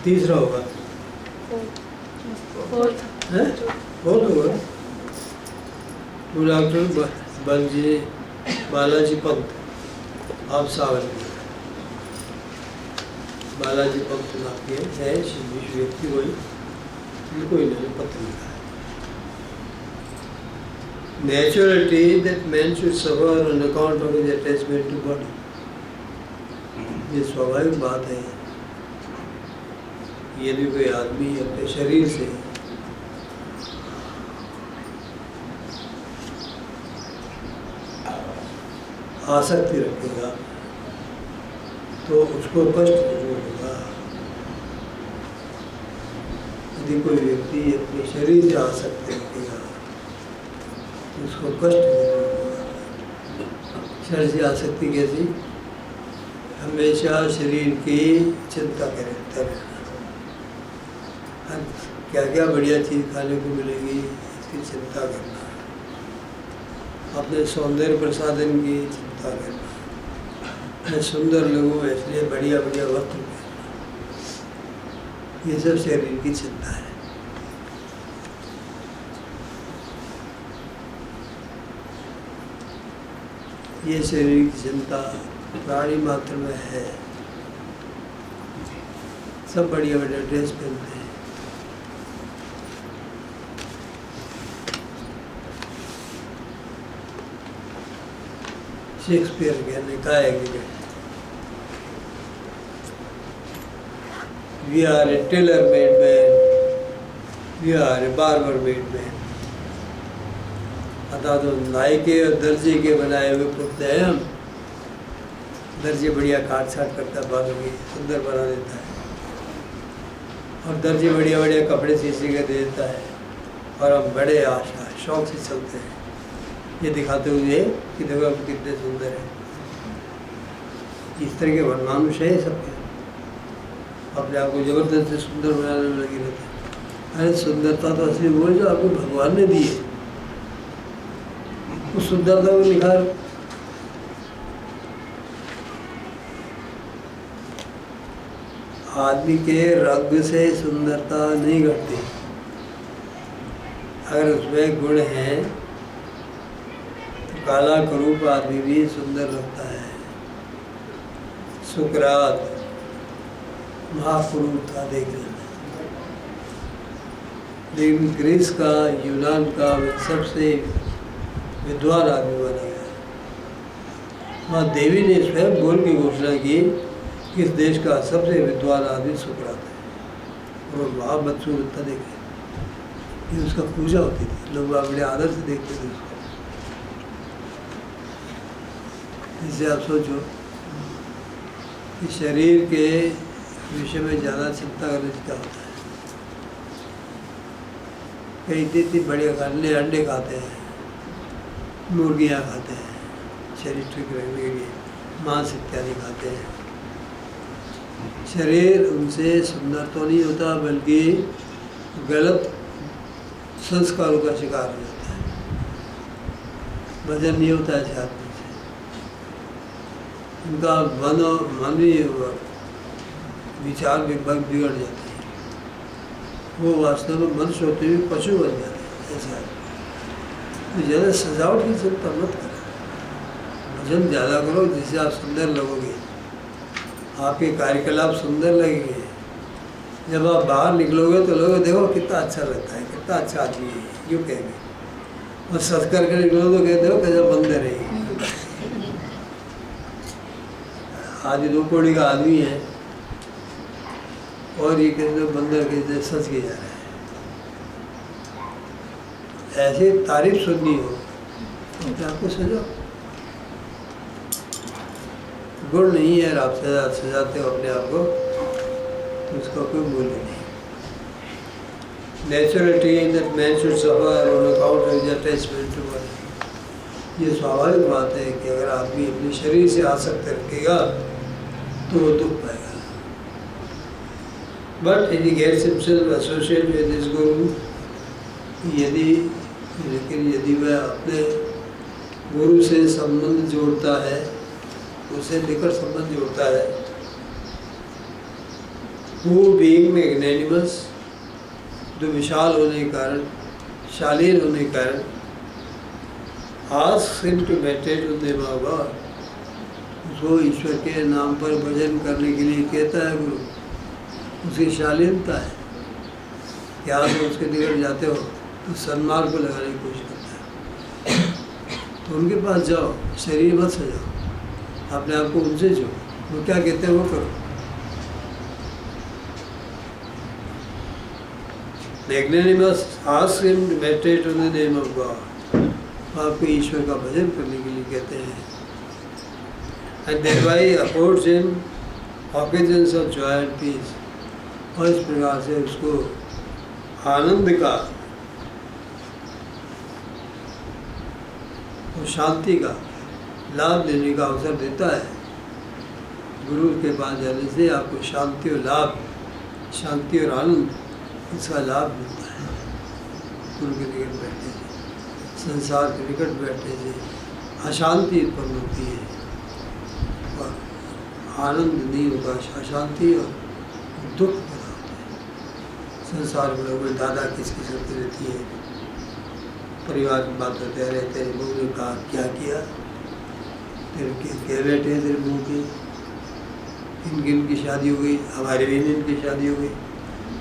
तीसरा होगा, बहुत होगा। तो डॉक्टर बालाजी पंत, आप सावरकर, बालाजी पंत नाम के है व्यक्ति, वही इनको इन्होंने पत्र लिखा है। Naturality that man should suffer on account of his attachment to body, ये स्वाभाविक बात है। यदि कोई आदमी अपने शरीर से आसक्ति रखेगा तो उसको कष्ट जरूर होगा। यदि कोई व्यक्ति अपने शरीर से आसक्ति रखेगा तो उसको कष्ट जरूर होगा। शरीर से आसक्ति कैसी? हमेशा शरीर की चिंता करते रहना, क्या क्या बढ़िया चीज़ खाने को मिलेगी इसकी चिंता करना, अपने सौंदर्य प्रसाधन की चिंता करना, मैं सुंदर लगूँ इसलिए बढ़िया बढ़िया वस्त्र पहनना, ये सब शरीर की चिंता है। ये शरीर की चिंता प्राणी मात्र में है। सब बढ़िया बढ़िया ड्रेस पहनते हैं, शेक्सपियर कहने का है कि we are a tailor made man, we are a barber made man, अर्थात तो नाई के और दर्जी के बनाए हुए पुतले हैं हम। दर्जी बढ़िया काट छाट करता है, बालों की सुंदर बना देता है, और दर्जी बढ़िया बढ़िया कपड़े सीसी के दे देता है, और हम बड़े आशा शौक से चलते हैं ये दिखाते हुए कि देखो अब कितने सुंदर है। इस तरह के मानुष है सबके, अपने आप को जबरदस्ती सुंदर बनाने में लगे रहते हैं। अरे सुंदरता तो असली वो है जो आपको भगवान ने दी है, उस सुंदरता को निखार। आदमी के रंग से सुंदरता नहीं घटती, अगर उसमें गुण हैं तो काला करूप आदमी भी सुंदर लगता है। सुकरात महापुरुष था देखने में, लेकिन ग्रीस का, यूनान का सबसे विद्वान आदमी बना गया। वहाँ देवी ने स्वयं बोल की घोषणा की कि इस देश का सबसे विद्वान आदमी सुकरात है, और वहाँ बदसूरत देखे, ये उसका पूजा होती थी, लोग बड़े आदर से देखते थे उसको। इससे आप सोचो कि शरीर के विषय में ज़्यादा चिंता करने से क्या होता है। कई इतनी बढ़िया खाने, अंडे खाते हैं, मुर्गियाँ खाते हैं शरीर ठीक रखने के लिए, मांस इत्यादि खाते हैं। शरीर उनसे सुंदर तो नहीं होता, बल्कि गलत संस्कारों का शिकार हो जाता है। वजन नहीं होता है आदमी से, उनका मन भी विचार बिगड़ जाते हैं, वो वास्तव में मनुष्य होते हुए पशु बन जाते हैं। ऐसा तो ज़्यादा सजावट की चिंता मत करो, भजन ज़्यादा करो जिससे आप सुंदर लगोगे, आपके कार्यकलाप सुंदर लगेंगे। जब आप बाहर निकलोगे तो लोग देखो कितना अच्छा लगता है, कितना अच्छा आदमी है, यूँ कहेंगे, और सच करके निकलो तो कहते हो कैसे बंदर है। आज 2 कौड़ी का आदमी है और ये कहते बंदर कहते सच के जा रहा है। ऐसे तारीफ सुननी हो तो आपको सजाओ, गुण नहीं है, आप सजाते हो अपने आप को तो उसका कोई मूल्य नहीं। Naturality that man should suffer on account of his attachment to body, ये स्वाभाविक बात है कि अगर आदमी अपने शरीर से आसक्त रखेगा तो वो दुख पाएगा। बट यदि gets himself associate with his guru, यदि वह अपने गुरु से संबंध जोड़ता है, उसे लेकर संबंध जोड़ता है, हु बीइंग मैग्नेनिमस, जो विशाल होने के कारण, शालीन होने के कारण, asks him to meditate on the name of God, उसको ईश्वर के नाम पर भजन करने के लिए कहता है गुरु। उसकी शालीनता है कि आप उसके निकट जाते हो तो सन्मार्ग को लगाने की कोशिश करता है। तो उनके पास जाओ, शरीर मत सजाओ, अपने आप को उनसे जो वो क्या कहते हैं वो करो। Magnanimous ask him to meditate on the name of God, आपको ईश्वर का भजन करने के लिए कहते हैं। And thereby affords him occasions of joy and peace, और इस प्रकार से उसको आनंद का और शांति का लाभ लेने का अवसर देता है। गुरु के पास जाने से आपको शांति और लाभ, शांति और आनंद, इसका लाभ मिलता है। गुरु के निकट बैठने से, संसार के निकट बैठने से अशांति उत्पन्न होती है और आनंद नहीं होता, अशांति और दुख पैदा होता है। संसार में लोग दादा किसकी सुनती रहती है, परिवार की बात होते रहते हैं, बहू ने कहा क्या किया, तेरे कह बैठे हैं तेरे बहू की, इनकी इनकी शादी हो गई, हमारे भी इनकी शादी हो गई,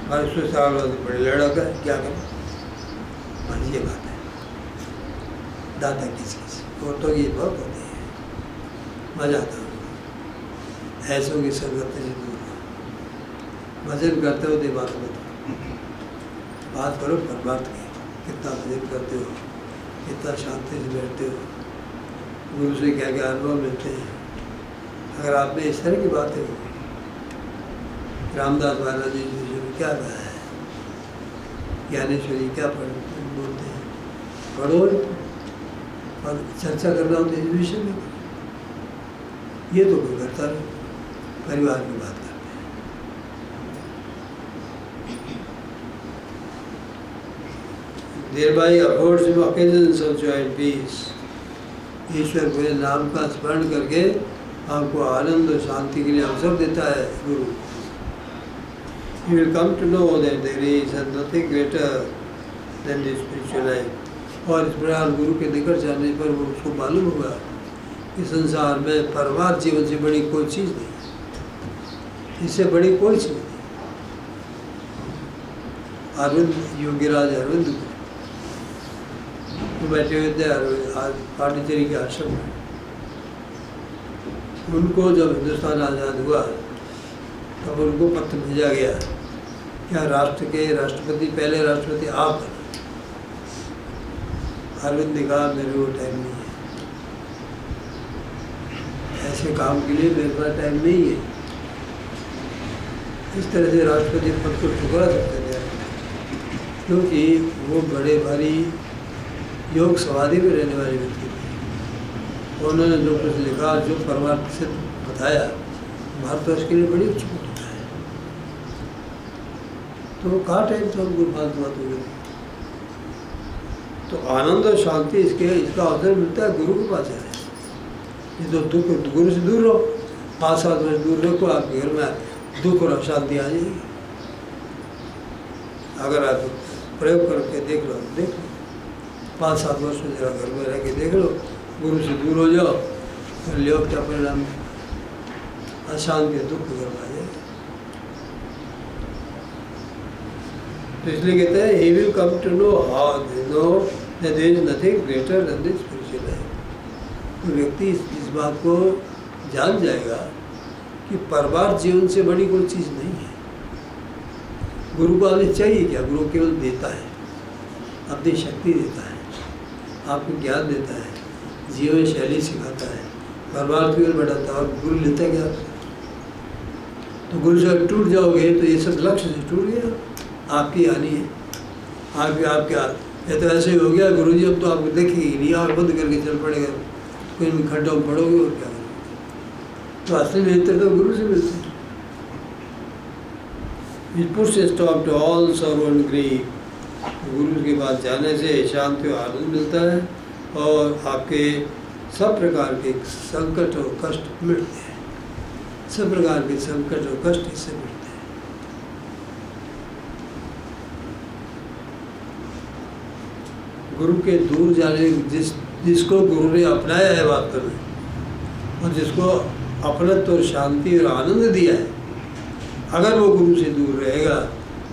हमारे ससुराल वाले बड़े लड़क है, क्या करें। बस ये बात है, दादा किसकी औरतों की बहुत होती है, मजा आता है। ऐसों की संगत से दूर हो, भजन करते हो तो बात करो पर बात की, कितना भजन करते हो, कितना शांति से बैठते हो, गुरु से क्या क्या अनुभव मिलते हैं। अगर आप में इस तरह की बातें हो, रामदास महाराज जी क्या कहा है, ज्ञानेश्वरी क्या बोलते हैं, पढ़ो और चर्चा करना होता है इस विषय में। ये तो कोई करता नहीं, परिवार की बात करते हैं। Thereby affords him occasions of joy and peace. ईश्वर के नाम का स्मरण करके आपको आनंद और शांति के लिए अवसर देता है गुरु। You will come to know that there is nothing greater than the spiritual life. और इस प्रकार गुरु के निकट जाने पर वो उसको मालूम होगा कि संसार में परमार्थ जीवन से बड़ी कोई चीज़ नहीं, इससे बड़ी कोई चीज़ नहीं। अरविंद योगीराज अरविंद तो बैठे हुए थे पांडिचेरी के आश्रम में। उनको जब हिंदुस्तान आज़ाद हुआ तब उनको पत्र भेजा गया, क्या राष्ट्र के राष्ट्रपति, पहले राष्ट्रपति आप। अरविंद ने कहा मेरे को टाइम नहीं है, ऐसे काम के लिए मेरे पास टाइम नहीं है। इस तरह से राष्ट्रपति पद को ठुकरा सकते थे, क्योंकि वो बड़े भारी योग समाधि में रहने वाले व्यक्ति थे। उन्होंने जो कुछ लिखा, जो परमार्थ से बताया, भारतवर्ष के लिए बड़ी चुनौती है। तो कहाँ टाइम था उनको बात हो गई। तो आनंद और शांति इसका अवसर मिलता है गुरु के पास जाने। ये तो दुख, गुरु से दूर रहो, 5-7 वर्ष दूर रखो, आपके घर में दुख और अशांति आ जाएगी। अगर आप प्रयोग करके देख लो 5-7 वर्ष में जरा घर में रह के देख लो, गुरु से दूर हो जाओ, फिर लियो क्या परिणाम, अशांति दुख घर में आ जाए। तो इसलिए कहते हैं he will come to know how they know that there is nothing greater than this spiritual life. तो व्यक्ति इस बात को जान जाएगा कि परमार्थ जीवन से बड़ी कोई चीज़ नहीं है। गुरु को हमें चाहिए क्या, गुरु केवल देता है, अपनी शक्ति देता है, आपको ज्ञान देता है, जीवन शैली सिखाता है, परमार्थ केवल बढ़ाता है। और गुरु लेता है क्या आपसे? तो गुरु से टूट जाओगे तो ये सब लक्ष्य से टूट गया, आपकी हानि है। आपके हाथ ये तो ऐसे ही हो गया, गुरु जी अब तो आपको देखेगी नहीं, आँख बंद करके चल पड़ेगा, कोई खड्डों में पड़ोगे और क्या करोगे। तो असली नेत्र तो गुरु से मिलते हैं। It puts a stop to all sorrow and grief. गुरु के पास जाने से शांति और आनंद मिलता है और आपके सब प्रकार के संकट और कष्ट मिटते हैं। सब प्रकार के संकट और कष्ट इससे मिटते हैं। गुरु के दूर जाने जिसको गुरु ने अपनाया है वास्तव में, और जिसको अपनत्व और शांति और आनंद दिया है, अगर वो गुरु से दूर रहेगा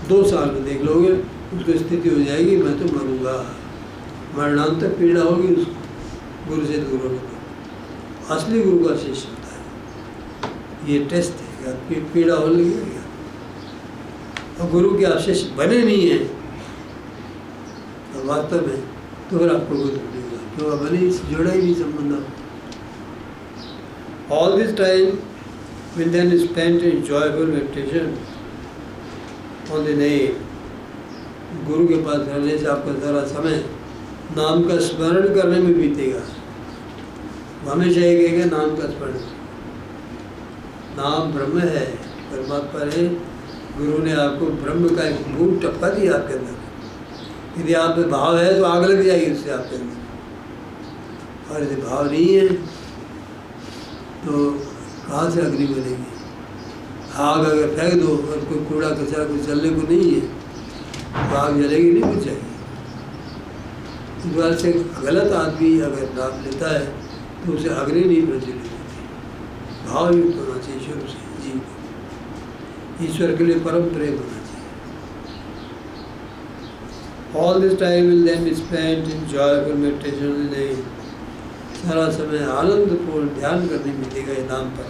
2 साल में देख लोगे उसको स्थिति हो जाएगी मैं तो मरूंगा, मरणांतक पीड़ा होगी उसको गुरु से दूर होने को। असली गुरु का शिष्य होता है। ये टेस्ट है कि पीड़ा होने लगेगा और गुरु के आशीष बने नहीं है तो वास्तव में तो फिर आपको कोई दुख नहीं होगा, क्यों बने जोड़ा ही नहीं संबंध। All this time will then spent in joyful meditation on the name. गुरु के पास रहने से आपका सारा समय नाम का स्मरण करने में बीतेगा। हमेशा ये कहेगा नाम का स्मरण, नाम ब्रह्म है, परमात्मा है। गुरु ने आपको ब्रह्म का एक बूंद टपका दिया आपके अंदर। यदि आप में भाव है तो आग लग जाएगी उससे आपके अंदर, और यदि भाव नहीं है तो कहाँ से अग्नि बनेगी। आग अगर फेंक दो और कोई कूड़ा कचरा कुछ जलने को नहीं है तो आग जलेगी नहीं, कुछ जाएगी। इस बात से गलत आदमी अगर नाम लेता है तो उसे अग्नि नहीं प्रज्वलित होती। भाव युक्त होना चाहिए शुरू से जीव को, ईश्वर के लिए परम प्रेम होना चाहिए। All this time will then be spent in joyful meditation. सारा समय आनंदपूर्ण ध्यान करने में देगा ये नाम पर।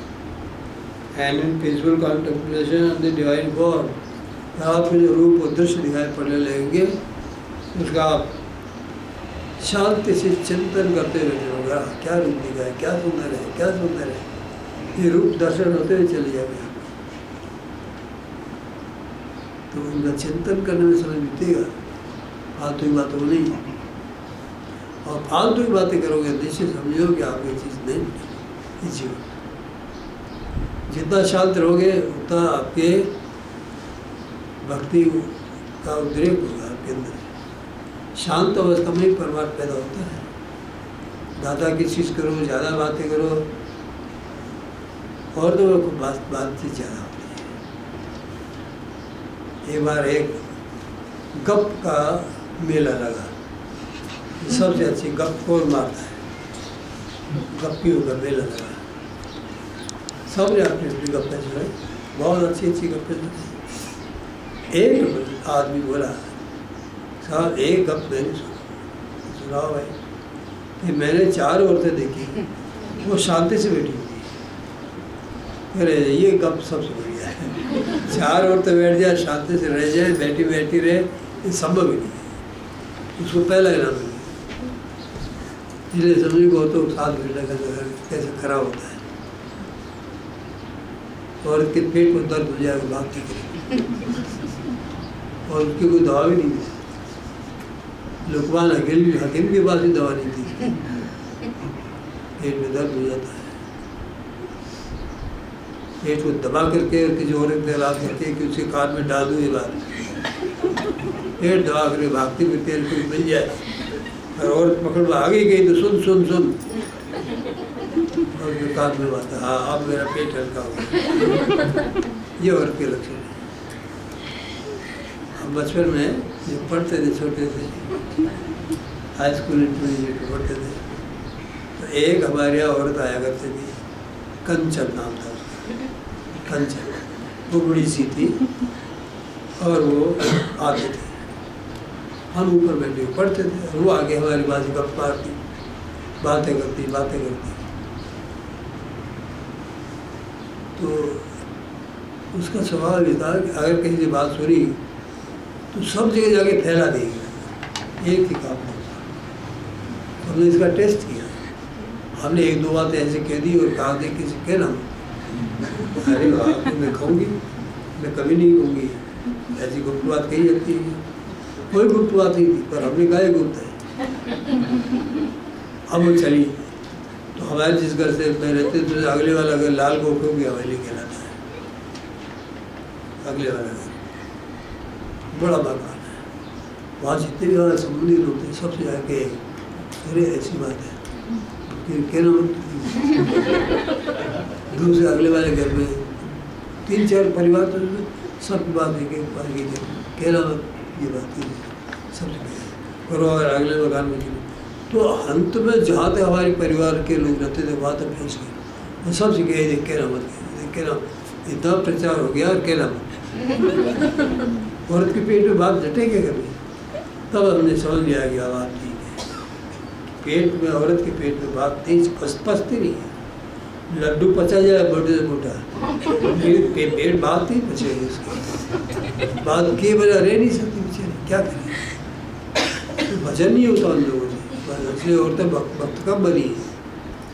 And in peaceful contemplation of the divine God, आपको जो रूप और दृश्य दिखाई पड़ने लगेंगे उसका आप शांति से चिंतन करते हुए होगा, क्या रूप दिखा है, क्या सुंदर है, क्या सुंदर है। ये रूप दर्शन होते हुए चले जाएंगे। तो उनका चिंतन करने में समय बीतेगा, फालतू की बातों में नहीं। और फालतू की बातें करोगे निश्चित समझो कि आपको ये चीज़ नहीं मिलेगी। जीवन जितना शांत रहोगे उतना आपके भक्ति का उद्रेक होगा आपके अंदर। शांत अवस्था में ही परमात्मा पैदा होता है। ज़्यादा की चीज़ करो, ज़्यादा बातें करो और तो बातचीत ज़्यादा होती है। एक बार एक गप का मेला लगा, सबसे अच्छी गप कौन मारता है, गप्पियों का मेला लगा। सबने अपनी अपनी गप्पे सुनाई, बहुत अच्छी अच्छी गप्पे सुनाई। एक आदमी बोला, साहब एक गप मैंने सुनाओ भाई। कि मैंने 4 औरतें देखी, वो शांति से बैठी हुई। अरे ये गप सबसे बढ़िया है। 4 औरतें बैठ जाए, शांति से रह जाए, बैठी बैठी रहे, ये संभव ही नहीं है। उसको पहला इनाम मिले। इसलिए समझी को तो 7 घंटे का कैसे खराब होता है। और इसके पेट को दर्द हो जाएगा, बात नहीं करेगी और उसकी कोई दवा भी नहीं थी। लुकमान हकीम के पास भी दवा नहीं थी। पेट में दर्द हो जाता है, पेट को दबा करके और किसी और ला करके कि उसके कान में डाल दूँ ये बात। पेट दबा करके भागती फिर तेल को मिल जाए और औरत पकड़ आ गई गई तो सुन सुन सुन और उसके कान में बात, हाँ अब मेरा पेट हल्का हो गया। ये औरत के लक्षण है। हम बचपन में जब पढ़ते थे, छोटे थे, हाई स्कूल इंटरमीडिएट में पढ़ते थे, तो एक हमारे यहाँ औरत आया करती थी, कंचन नाम था उसका। कंचन वो बड़ी सी थी और वो आते थे, हम ऊपर बैठे पढ़ते थे और वो आगे हमारी बाजी गप मारती, बातें करती। तो उसका स्वभाव ये था कि अगर कहीं से बात सुनी तो सब जगह जाके फैला देगी, एक ही काम नहीं। हमने इसका टेस्ट किया, हमने 1-2 बातें ऐसे कह दी और कहा दे किसी कहना, अरे वाह मैं कहूँगी, मैं कभी नहीं कहूँगी, ऐसी गुप्त बात कही जाती है। कोई गुप्त बात नहीं थी, पर हमने कहा गुप्त है। अब वो चली तो हमारे जिस घर से मैं रहते तो अगले वाला घर लाल गोखों की हवेली कहलाता है। अगले वाला घर बड़ा मकान है, वहाँ जितने भी हमारे संबंधी लोग थे सबसे आके अरे ऐसी बात है कहना दूसरे अगले वाले घर में 3-4 परिवार तो सब बात है कि कहना ये बात सबसे करो और अगले मकान में चलो। तो अंत में जहाँ तक हमारे परिवार के लोग रहते थे वहाँ तक पहुँच गए। वो सब से कहे देख के ना मत, देख के ना, इतना प्रचार हो गया और कहना मत। औरत के पेट में बात जटेगा कभी? तब हमने समझ लिया कि बात ठीक है। पेट में, औरत के पेट में बात तेज पचती नहीं है। लड्डू पचा जाए मोटे से मोटा, पेट बात नहीं पचेगी उसकी, बात के बजा रह नहीं सकती बेचारी, क्या करें? तो भजन नहीं होता उन लोगों से, इसलिए औरतें भक्त कम बनी है,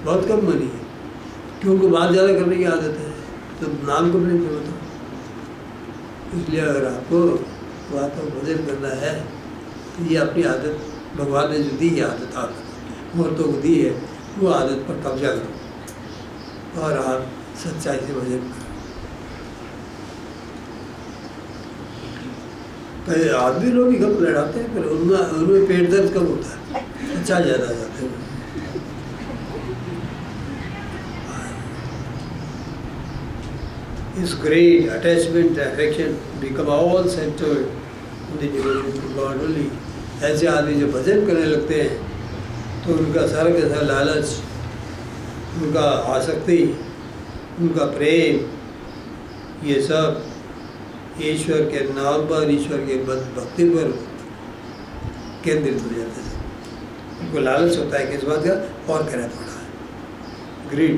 बहुत कम बनी है, क्योंकि उनको बात ज़्यादा करने की आदत है, तो नाम को नहीं होता। इसलिए अगर आपको बात को भजन करना है तो ये अपनी आदत, भगवान ने जो दी है आदत, आपको औरतों को दी है, वो आदत पर कब्जा करो और आप सच्चाई से भजन करो। कई आदमी लोग ही कम लड़ाते हैं, पर उनमें पेट दर्द कम होता है, अच्छा ज़्यादा आ जाते हैं। This great attachment, affection become all centered in the devotion to God only. ऐसे आदमी जब भजन करने लगते हैं तो उनका सारा का सारा लालच, उनका आसक्ति, उनका प्रेम, ये सब ईश्वर के नाम पर, ईश्वर के भक्ति पर केंद्रित हो जाता है। उनको लालच होता है किस बात का? और करे थोड़ा, ग्रीड,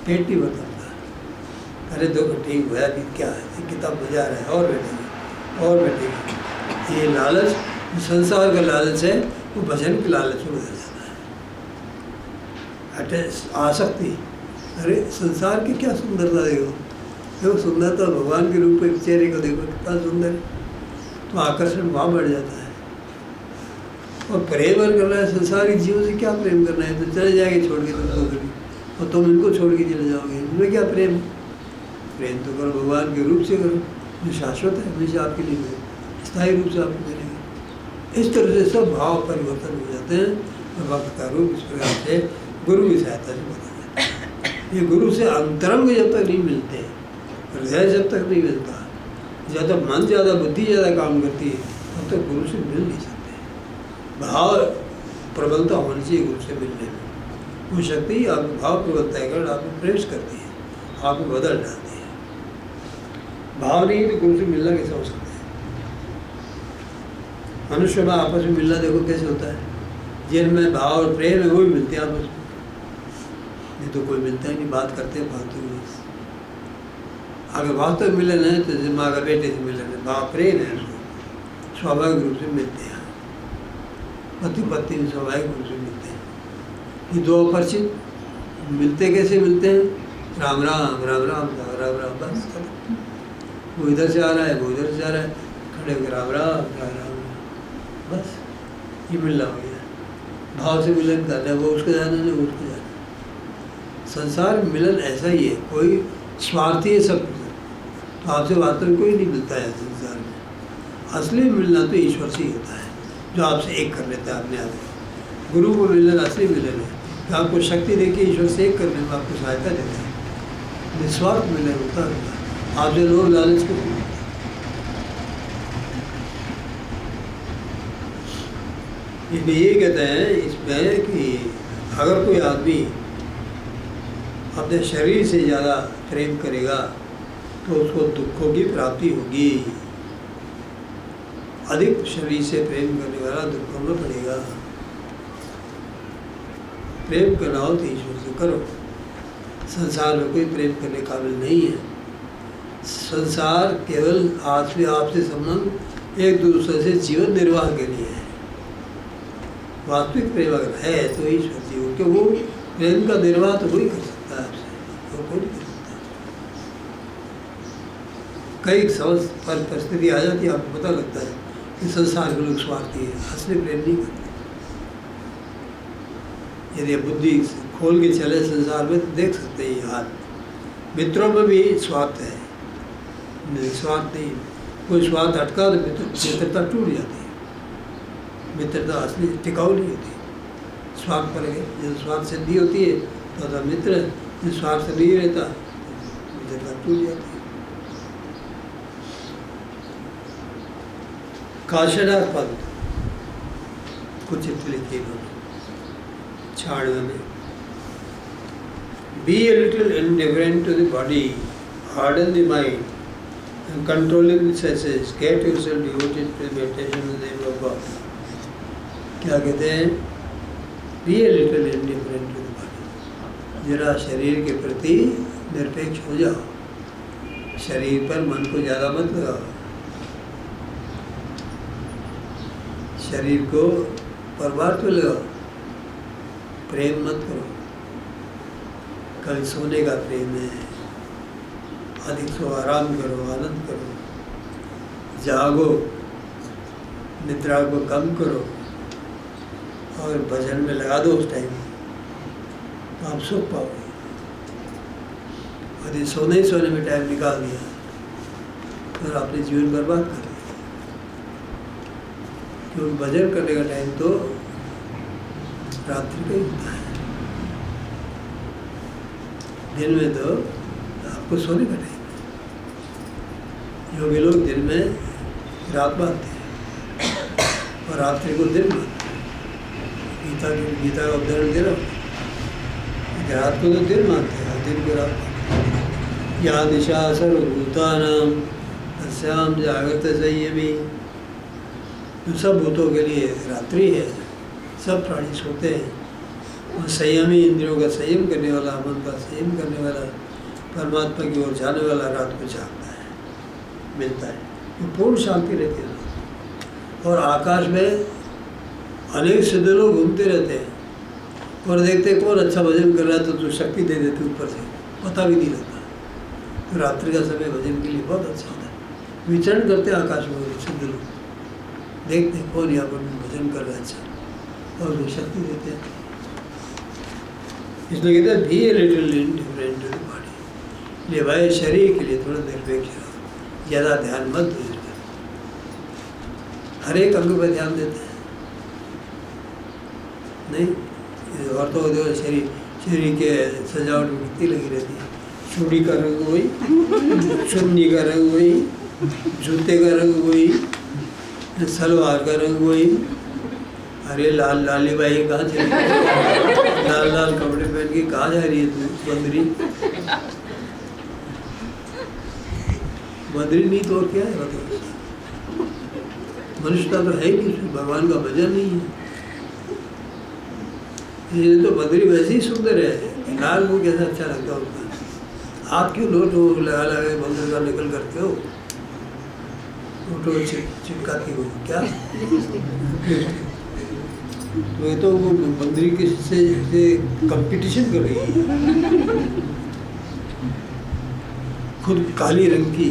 पेट नहीं भरता। अरे दो ठीक हुआ, अभी क्या है, कितना मजा आ रहा है, और बैठेंगे और बैठेंगे। ये लालच, संसार का लालच है, वो भजन की लालच में बदल जाता है। आसक्ति, अरे संसार की क्या सुंदरता देखो, देखो सुंदरता, भगवान के रूप में चेहरे को देखो कितना सुंदर है, तो आकर्षण वहाँ बढ़ जाता है। और प्रेम अगर करना है संसारी जीवों से, क्या प्रेम करना है? तो चले जाएंगे छोड़ के तुमको कभी, और तुम इनको छोड़ के चले जाओगे, इनमें क्या प्रेम? प्रेम तो करो भगवान के रूप से करो, जो शाश्वत है, हमेशा आपके लिए स्थायी रूप से आपको मिलेगा। इस तरह से सब भाव परिवर्तन हो जाते हैं और भक्त का रूप इस प्रकार से गुरु की सहायता से बदल जाता है। ये गुरु से अंतरंग जब तक नहीं मिलते, हृदय जब तक नहीं मिलता, ज़्यादा मन ज़्यादा बुद्धि ज़्यादा काम करती है, तब तक गुरु से मिल नहीं सकते। भाव प्रबलता होनी चाहिए गुरु से मिलने में, वो शक्ति आप भाव प्रबलता है कारण आपको प्रवेश करती है, आपको बदल डालती है। भाव नहीं तो गुरु से मिलना कैसे हो सकता है? मनुष्य में आपस में मिलना देखो कैसे होता है, जिनमें भाव और प्रेम है वो भी मिलते हैं आपस में, नहीं तो कोई मिलता ही नहीं, बात करते हैं फालतू में। अगर वास्तव मिलन है तो माँ का बेटे से मिलन है, भाव प्रेम है, उसको स्वाभाविक रूप से मिलते हैं, पति पत्नी में स्वाभाविक रूप से मिलते हैं। ये दो अपरिचित मिलते कैसे मिलते हैं? राम राम राम राम राम राम, बस वो इधर से आ रहा है, वो इधर से आ रहा है, खड़े होकर राम राम राम राम, बस ये मिलना हो गया। भाव से मिलन करना है, वो उसको जाना है, वो उसको जाना है। संसार में मिलन ऐसा ही है, कोई स्वार्थी है सब कुछ, तो आपसे वास्तव में कोई नहीं मिलता है संसार में। असली मिलना तो ईश्वर से ही होता है, जो आपसे एक कर लेता है अपने आप। गुरु को मिलन असली मिलन है, तो आपको शक्ति देके ईश्वर से एक करने में आपको सहायता देता है। निस्वार्थ मिलन होता है, आपसे लोग लालच को इसमें ये कहते हैं इसमें कि अगर कोई आदमी अपने शरीर से ज़्यादा प्रेम करेगा तो उसको दुखों की प्राप्ति होगी। अधिक शरीर से प्रेम करने वाला दुखों में पड़ेगा। प्रेम करना हो तो ईश्वर से करो। संसार में कोई प्रेम करने काबिल नहीं है। संसार केवल आपसे संबंध एक दूसरे से जीवन निर्वाह के लिए है। वास्तविक प्रेम अगर है तो ईश्वर जी हो, क्योंकि वो प्रेम का निर्वाह तो वही कर सकता है आपसे, और कोई नहीं कर सकता। कई समझ पर परिस्थिति आ जाती है, आपको पता लगता है कि संसार के लोग स्वार्थी है, असली प्रेम नहीं करते। यदि बुद्धि खोल के चले संसार में तो देख सकते हैं ये हाल। मित्रों में भी स्वार्थ है, स्वार्थ नहीं, कोई स्वार्थ अटका तो मित्रता टूट जाती है। मित्रता असली टिकाऊ नहीं होती। स्वार्थ पर जब स्वार्थ सिद्धि होती है तो मित्र, जब स्वार्थ से नहीं रहता तो मित्रता टूट जाती है। काशीनाथ पंत कुछ चिट्ठी लिखी इन्होंने 96 में। Be a little indifferent to the body, harden the mind, and controlling the senses. Get yourself devoted to meditation in the name of God. क्या कहते हैं? Be a little indifferent to the body. जरा शरीर के प्रति निरपेक्ष हो जाओ, शरीर पर मन को ज़्यादा मत लगाओ, शरीर को परमार्थ में लगाओ, प्रेम मत करो। कल सोने का प्रेम है, अधिक सो आराम करो, आनंद करो, जागो, निद्रा को कम करो और भजन में लगा दो उस टाइम, तो आप सुख पाओगे। यदि सोने में टाइम निकाल दिया तो आपने जीवन बर्बाद कर दिया, क्योंकि भजन करने का टाइम तो रात्रि का ही होता है। दिन में तो आपको सोने का टाइम है। योगी लोग दिन में रात मानते हैं और रात्रि को दिन मानते हैं। गीता का उदाहरण दे रहा हूँ, रात को तो दिन मानते हैं और दिन को रात मानते हैं। या दिशा सर्वभूतानां तस्यां जागृत संयमी। तो सब भूतों के लिए रात्रि है, सब प्राणी सोते हैं और संयमी, इंद्रियों का संयम करने वाला, मन का संयम करने वाला, परमात्मा की ओर जाने वाला रात को जागता है, मिलता है, तो पूर्ण शांति रहती है। और आकाश में अनेक सिद्ध लोग घूमते रहते हैं और देखते कौन अच्छा भजन कर रहा है, तो शक्ति दे देते ऊपर से, पता भी नहीं लगता। तो रात्रि का समय भजन के लिए बहुत अच्छा होता है। विचरण करते हैं आकाश में सिद्ध लोग, देखते हैं कौन यहाँ पर भजन कर रहा है अच्छा, और वो शक्ति देते हैं। इसलिए कहते हैं be a little indifferent to the body. ले भाई शरीर के लिए थोड़ा निरपेक्ष रहो, ज़्यादा ध्यान मत दो इस पर। हर एक अंग पर ध्यान देते हैं नहीं। औरतों को देखो, शरीर के सजावट में कितनी लगी रहती है। चूड़ी का रंग वही, चुन्नी का रंग वही, जूते का रंग वही, सलवार का रंग वही। अरे लाली बाई कहाँ चली, लाल कपड़े पहन के कहाँ जा रही है तू बंदरी? बंदरी नहीं तो और क्या है बताओ? मनुष्यता तो है ही नहीं, भगवान का भजन नहीं है। ये तो बंदरी वैसे ही सुंदर है, लाल को कैसा अच्छा लगता है उसका। आप क्यों लोट लगा लगा बंदर का निकल करते हो, फोटो चिपकाती हो क्या? तो ये तो वो बंदरी किससे कंपटीशन कर रही है, खुद काली रंग की,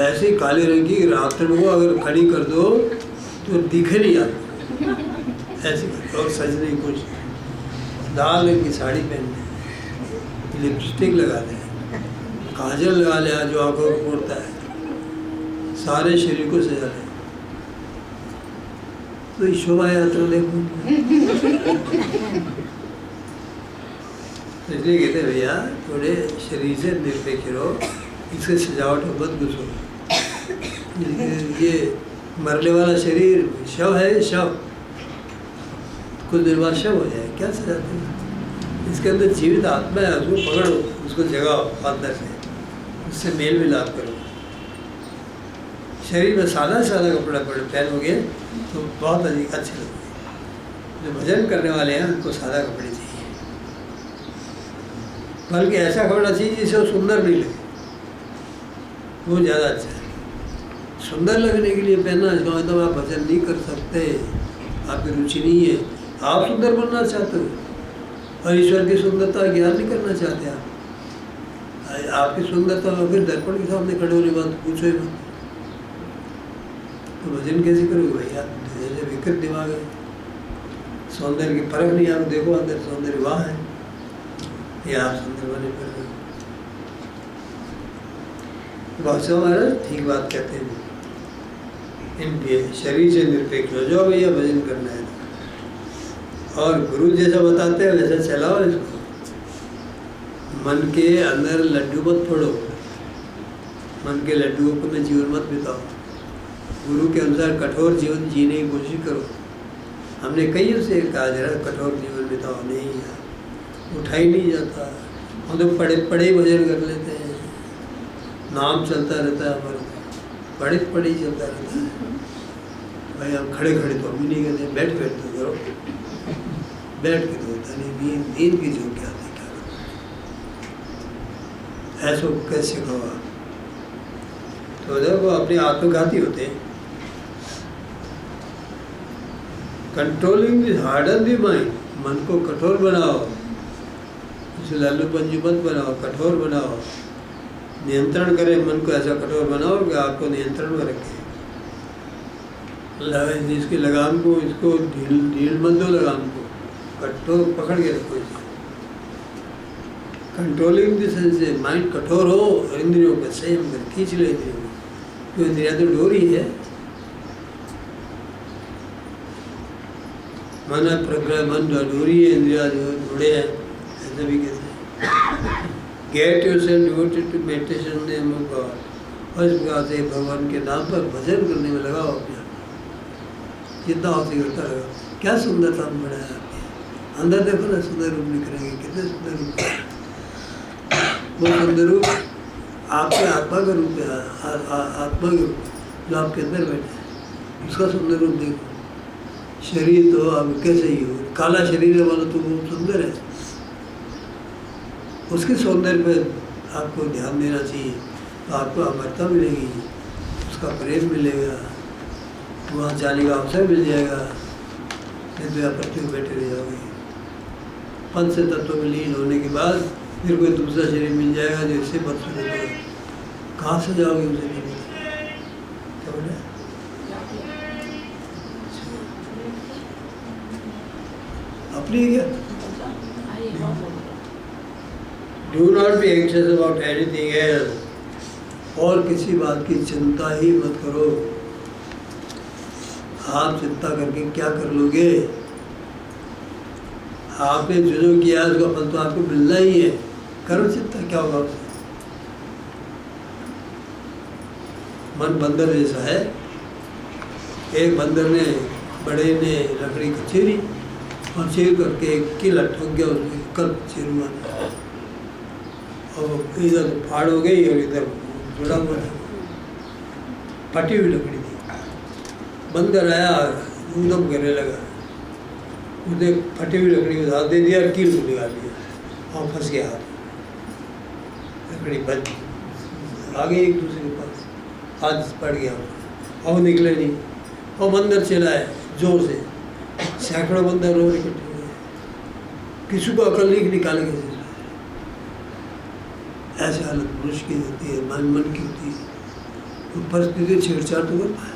ऐसे काले रंग की रातन को अगर खड़ी कर दो तो दिखे नहीं आता ऐसे। और सजने की कोशिश, लाल रंग की साड़ी पहन ले, लिपस्टिक लगा ले, काजल लगा ले जो आंखों को फोड़ता है, सारे शरीर को सजा ले, तो ये शोभा यात्रा देखो। इसलिए कहते हैं भैया थोड़े शरीर से निरपेक्ष रहो, इससे सजावट में मत घुसो। ये मरने वाला शरीर शव है, शव कुछ देर बाद शव हो जाए, क्या सजाते हैं? इसके अंदर जीवित आत्मा है, उसको पकड़ो, उसको जगाओ अंदर से, उससे मेल मिलाप करो। शरीर में सादा कपड़ा पहनोगे तो बहुत अधिक अच्छे लगेंगे। जो भजन करने वाले हैं उनको सादा कपड़े चाहिए, बल्कि ऐसा कपड़ा चाहिए जिससे वो सुंदर नहीं लगे, वो ज़्यादा अच्छा है। सुंदर लगने के लिए पहनना, इसका मतलब आप भजन नहीं कर सकते, आपकी रुचि नहीं है। आप सुंदर बनना चाहते हो और ईश्वर की सुंदरता ज्ञान नहीं करना चाहते आप। आपकी सुंदरता में फिर दर्पण के सामने खड़े होने बात पूछो ही मत, तो भजन कैसे करोगे भैया? जैसे विकृत दिमाग है, सौंदर्य की परख नहीं, आप देखो अंदर सौंदर्य वहाँ है, या आप सुंदर बने पर भाषा हमारा ठीक बात कहते हैं। इनके शरीर से निरपेक्ष हो जाओ भैया, भजन करना है और गुरु जैसा बताते हैं वैसा चलाओ इसको। मन के अंदर लड्डू मत फोड़ो, मन के लड्डुओं को में जीवन मत बिताओ। गुरु के अनुसार कठोर जीवन जीने की कोशिश करो। हमने कई से कहा जरा कठोर जीवन बिताओ, नहीं यार उठा ही नहीं जाता। हम तो पढ़े पढ़े भजन कर लेते हैं, नाम चलता रहता है हमारा, पढ़े पढ़े ही चलता रहता है। भाई हम खड़े खड़े तो हम भी नहीं करते, बैठ बैठ तो करो, बैठ के तो होता नहीं। नींद की जो क्या थी क्या ऐसा कैसे कहो आप? तो देखो अपने आत्मघाती होते हैं। Controlling the harden the mind, मन को कठोर बनाओ, उसे लालूपंजी मत बनाओ, कठोर बनाओ। नियंत्रण करें मन को, ऐसा कठोर बनाओ कि आपको नियंत्रण में रखे। जिसकी लगाम को इसको ढील मत दो, लगाम को कठोर पकड़ के रखो इसे। कंट्रोलिंग द सेंसेस, माइंड कठोर हो, इंद्रियों को संयम कर खींच ले इंद्रियों को, तो इंद्रिया तो डोरी है। मन प्रग्रह, मन डोरी है, इंद्रिया जो जुड़े हैं, ऐसा भी कहते हैं। Get yourself devoted to meditation name of God, और इस प्रकार से भगवान के नाम पर भजन करने में लगाओ अपने जितना होती करता रहेगा। क्या सुंदर नाम बनाया आपने, अंदर देखो ना सुंदर रूप निकलेंगे, कितने सुंदर रूप। वो सुंदर रूप आपके आत्मा का रूप है, आत्मा का रूप जो आपके अंदर बैठे है, उसका सुंदर रूप देखो। शरीर तो आप कैसे ही हो, काला शरीर है वाला तो वो सुंदर है, उसके सौंदर्य पर आपको ध्यान देना चाहिए, तो आपको अमरता मिलेगी, उसका प्रेम मिलेगा, वहाँ जाने का अवसर मिल जाएगा। नहीं तो आप पृथ्वी में बैठे रह जाओगे। पंच तत्वों में लीन होने के बाद फिर कोई दूसरा शरीर मिल जाएगा जो इससे बदसूरत होगा, कहाँ से जाओगे उसे लेने? क्या बोले? अपनी क्या? Do not be anxious about anything else, और किसी बात की चिंता ही मत करो। आप चिंता करके क्या कर लोगे? आपने जो किया उसका फल तो आपको मिलना ही है, करो चिंता, क्या होगा उससे? मन बंदर जैसा है। एक बंदर ने बड़े ने लकड़ी को चीरी और चीर करके एक किला ठोक गया उसमें, कल चिरुआ और इधर फाड़ हो गई और इधर जुड़ा हुआ था, फटी हुई लकड़ी थी। बंदर आया एकदम करने लगा, उसने फटी हुई लकड़ी को हाथ दे दिया और कील को निकाल दिया और फंस गया हाथ, लकड़ी बच आ गई एक दूसरे के पास, हाथ पड़ गया और निकले नहीं। और बंदर चिल्लाए जोर से, सैकड़ों बंदर रोज इकट्ठे हुए, किसी को अकल नहीं निकाले कैसे। ऐसी हालत मनुष्य की होती है, मन की होती है। तो परिस्थिति छेड़छाड़ तो कर पाए,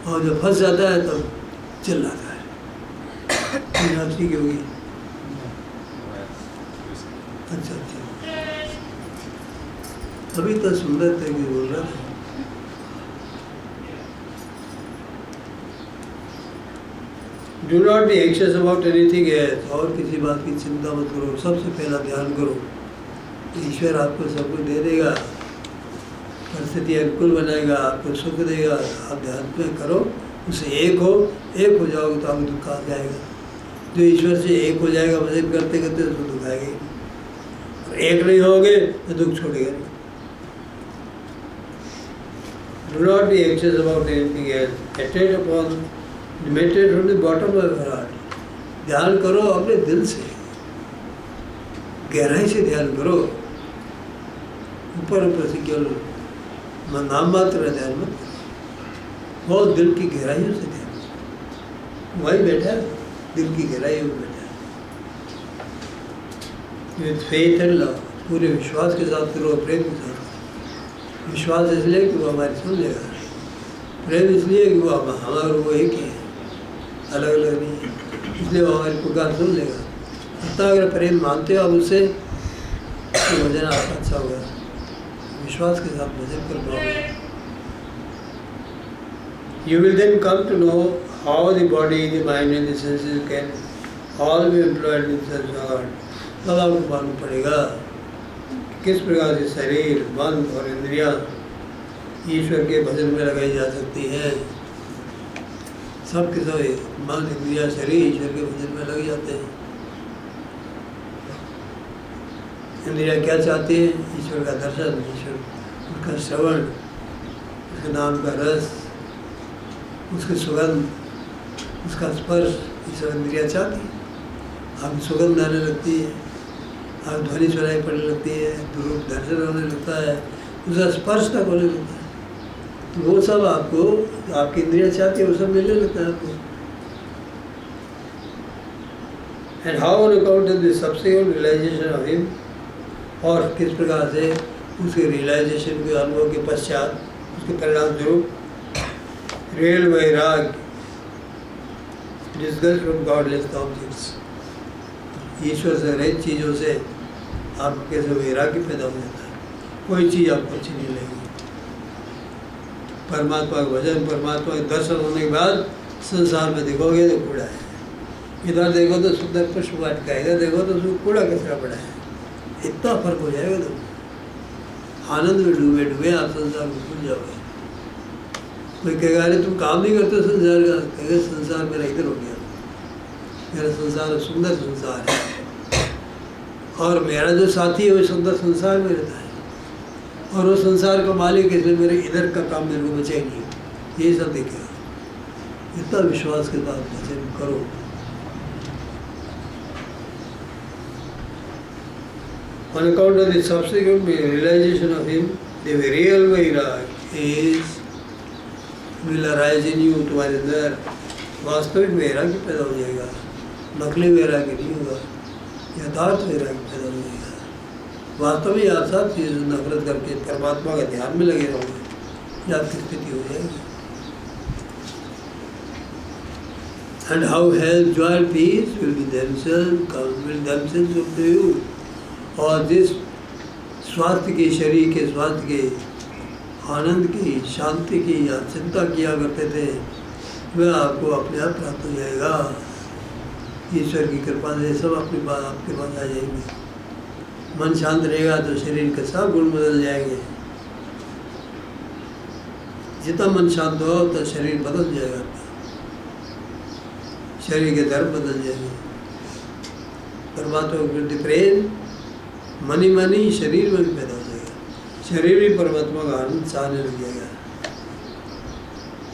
और जब फंस जाता है तब चिल्लाता है, आपसी की होगी। अच्छा अभी तो सुंदर तरीके बोल रहा था। Do not be anxious about anything else, और किसी बात की चिंता मत करो। सबसे पहला ध्यान करो, ईश्वर आपको सब कुछ दे देगा, परिस्थिति अनुकूल बनाएगा, आपको सुख देगा। आप ध्यान में करो, उससे एक हो जाओगे तो आपको दुख आ जाएगा। जो ईश्वर से एक हो जाएगा भजन करते करते, उसको दुख आएगा ही। और एक नहीं होगे तो दुख छोड़ेगा नहीं। Do not be anxious about anything else, meditate from the bottom of your heart, ध्यान करो अपने दिल से, गहराई से ध्यान करो। ऊपर से केवल नाम मात्र ध्यान मत करो, बहुत दिल की गहराइयों से ध्यान। वही बैठा है, दिल की गहराइयों में बैठा है। विद फेथ एंड लव, पूरे विश्वास के साथ करो, प्रेम के साथ। विश्वास इसलिए कि वो हमारी सुन लेगा, प्रेम इसलिए कि वो हमारा वो एक ही है, अलग अलग नहीं है, इसलिए वो हमारी पुकार सुन लेगा। इतना अगर प्रेम मानते हो आप उससे, तो भजन आपका अच्छा होगा। विश्वास के साथ भजन कर पाओगे। You will then come to know how the body, the mind and the senses can all be employed in such regard. तब आपको मालूम पड़ेगा किस प्रकार से शरीर, मन और इंद्रियां ईश्वर के भजन में लगाई जा सकती है। सब के सब मन इंद्रिया शरीर ईश्वर के भजन में लग जाते हैं। इंद्रिया क्या चाहती है? ईश्वर का दर्शन, ईश्वर उसका श्रवण, उसके नाम का रस, उसकी सुगंध, उसका स्पर्श, ये सब इंद्रिया चाहती है। आप सुगंध आने लगती है, आप ध्वनि सुनाई पड़ने लगती है, रूप दर्शन होने लगता है, उसका स्पर्श तक होने लगता है। तो वो सब आपको, आपकी इंद्रिया चाहती है, वो सब मिलने लगता है आपको। And how on account of this subsequent realisation of him, और किस प्रकार से उसके रियलाइजेशन के अनुभव के पश्चात उसके परिणाम स्वरूप रियल वैराग, डिस्गस्ट फ्रॉम गॉडलेस ऑब्जेक्ट्स, ईश्वर से रहित चीज़ों से आपको कैसे वैराग्य पैदा हो जाता है। कोई चीज़ आपको अच्छी नहीं लगेगी। परमात्मा का भजन, परमात्मा के दर्शन होने के बाद संसार में देखोगे तो कूड़ा है, इधर देखो तो सुंदर पुष्प वाटिका, इधर देखो तो उसमें कूड़ा कचरा पड़ा है। इतना फर्क हो जाएगा तो आनंद में डूबे डूबे आप संसार में भूल जाओगे। कोई कहेगा अरे तुम काम नहीं करते संसार का, कहेगा संसार मेरा इधर हो गया, मेरा संसार सुंदर संसार है और मेरा जो साथी है वो सुंदर संसार में रहता है, और वो संसार का मालिक है, इसलिए मेरे इधर का काम मेरे को बचे नहीं। ये सब देखेगा। इतना विश्वास के साथ भजन करो। On account of the subsequent realization of him, the real vairag is will arise in you, तुम्हारे अंदर वास्तविक वैराग्य पैदा हो जाएगा। नकली वैराग्य नहीं होगा, यथार्थ वैराग्य पैदा हो जाएगा। वास्तव में आप सब चीज़ नफरत करके परमात्मा का ध्यान में लगे रहोगे, ये आपकी स्थिति हो जाएगी। And how health, joy, peace will be themselves up to you. और जिस स्वास्थ्य के, शरीर के स्वास्थ्य के, आनंद की, शांति की या चिंता किया करते थे, वह आपको अपने आप प्राप्त हो जाएगा। ईश्वर की कृपा से सब अपनी बात आपके पास आ जाएंगे। मन शांत रहेगा तो शरीर के सब गुण बदल जाएंगे। जितना मन शांत हो तो शरीर बदल जाएगा, शरीर के धर्म बदल जाएंगे। परमात्मा के प्रति प्रेम मनी मनी शरीर में भी पैदा हो जाएगा। शरीर भी परमात्मा का आनंद चाहने लग जाएगा।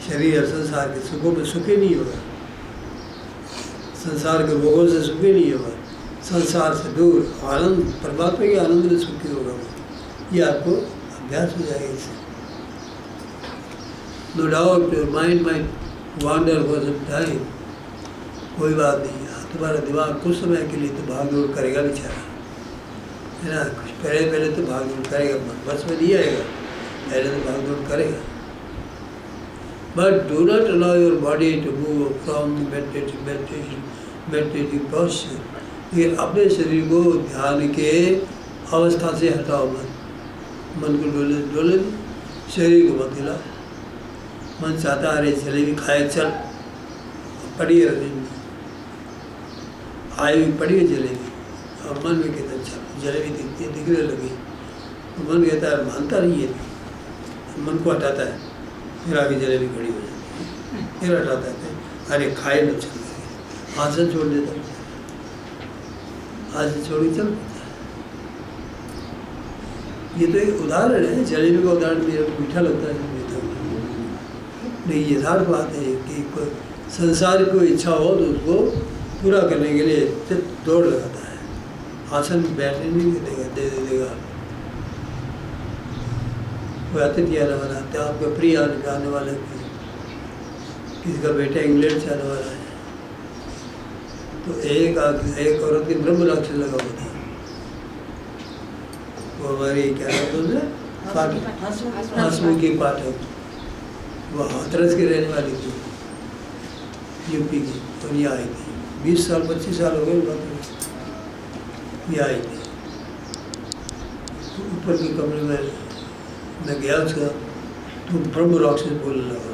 शरीर संसार के सुखों में सुखी नहीं होगा, संसार के भोगों से सुखी नहीं होगा, संसार से दूर आनंद, परमात्मा के आनंद में सुखी होगा। ये आपको अभ्यास हो जाएगा इससे। No doubt your mind might wander for some time, कोई बात नहीं, तुम्हारा दिमाग कुछ समय के लिए तो भाग दौड़ करेगा बेचारा, है ना। कुछ पहले तो भाग दौड़ करेगा, बस में नहीं आएगा, पहले तो भाग दौड़ करेगा। But do not allow your body to move from meditative posture. ये अपने शरीर को ध्यान के अवस्था से हटाओ मत। मन को डोले, शरीर को मत हिला। मन चाहता अरे जलेबी खाए, चल पड़ी है रजनी में, आई हुई पड़ी है जलेबी, और मन में कहता है चल जलेबी दिखती है, दिखने लगी, तो मन कहता है मानता नहीं है, मन को हटाता है, फिर आगे जलेबी खड़ी हो जाती है, फिर हटाता है, अरे खाए न चल, हाथ से छोड़ देता है, हाथ से छोड़ के चल। ये तो एक उदाहरण है, जलेबी का उदाहरण मेरे को मीठा लगता है नहीं, यथार्थ बात है कि कोई संसार की कोई इच्छा हो तो उसको पूरा करने के लिए दौड़ लगाता है, आसन में बैठने नहीं देगा, दे देगा। कोई अतिथि आने वाला है, आपका प्रिय आने वाला है, किसी का बेटा इंग्लैंड से आने वाला है, तो एक औरत की ब्रह्म राक्षस लगा हुआ था, वो हमारी क्या नाम है, हंसमुखी पाठक, वो हाथरस की रहने वाली थी, यूपी की, और ये आई थी 20 साल 25 साल हो गए, ये आई थी। तो ऊपर के कमरे में मैं गया उसका, तो ब्रह्म राक्षस बोलने लगा,